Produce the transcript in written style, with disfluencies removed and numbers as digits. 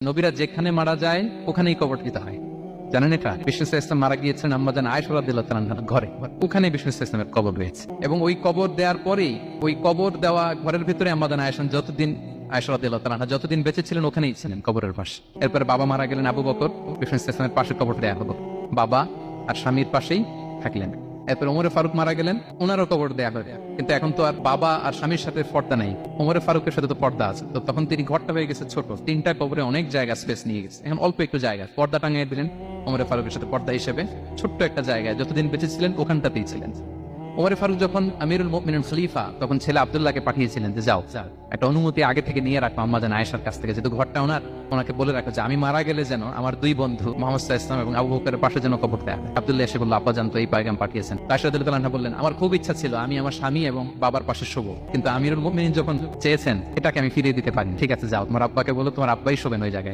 নবীরা যেখানে মারা যায় ওখানেই কবর দিতে হয়, জানেন এটা? বিষ্ণু ইসলাম মারা গিয়েছেন আম্মাজান আয়েশা রাদিয়াল্লাহু তাআলা আনহার ঘরে, ওখানে বিষ্ণু ইসলামের কবর রয়েছে। এবং ওই কবর দেওয়ার পরেই ওই কবর দেওয়া ঘরের ভিতরে আম্মাজান আয়েশা যতদিন আয়েশা রাদিয়াল্লাহু তাআলা আনহা যতদিন বেঁচে ছিলেন ওখানেই ছিলেন কবরের পাশে। এরপরে বাবা মারা গেলেন আবু বকর, বিষ্ণু ইসলামের পাশে কবর দেয়া হলো, বাবা আর স্বামীর পাশেই থাকলেন। এরপর ওমরে ফারুক মারা গেলেন, ওনারও কবর দেয়া হলো। কিন্তু এখন তো আর বাবা আর স্বামীর সাথে পর্দা নেই, ওমরে ফারুকের সাথে তো পর্দা আছে। তো তখন তিনি ঘরটা হয়ে গেছে ছোট, তিনটা কবরে অনেক জায়গা স্পেস নিয়ে গেছে। এখন অল্প একটু জায়গা পর্দা টাঙিয়ে দিলেন ওমরে ফারুকের সাথে পর্দা হিসেবে, ছোট্ট একটা জায়গায় যতদিন বেঁচে ছিলেন ওখানটাতেই ছিলেন। ওমরে ফারুক যখন আমিরুল মুমিনিন খলিফা, তখন ছেলে আব্দুল্লাহকে পাঠিয়েছিলেন যে যাও একটা অনুমতি আগে থেকে নিয়ে রাখো আম্মাজান আয়েশার কাছ থেকে, যেহেতু ঘরটা ওনার, ওনাকে বলে রাখো যে আমি মারা গেলে যেন আমার দুই বন্ধু মুহাম্মদ সাল্লাল্লাহু আলাইহি ওয়াসাল্লাম এবং আবু বকরের পাশে যেন কবর দেয়া হয়। আব্দুল্লাহ এসে বলল, আব্বাজান তো এই পয়গাম পাঠিয়েছেন। আয়েশা রাদিয়াল্লাহু আনহা বললেন, আমার খুব ইচ্ছা ছিল আমি আমার স্বামী এবং বাবার পাশে শোবো, কিন্তু আমিরুল মুমিনিন যখন চেয়েছেন এটাকে আমি ফিরিয়ে দিতে পারি। ঠিক আছে যাও, তোমার আব্বাকে বলো তোমার আব্বাই শোবেন ওই জায়গায়।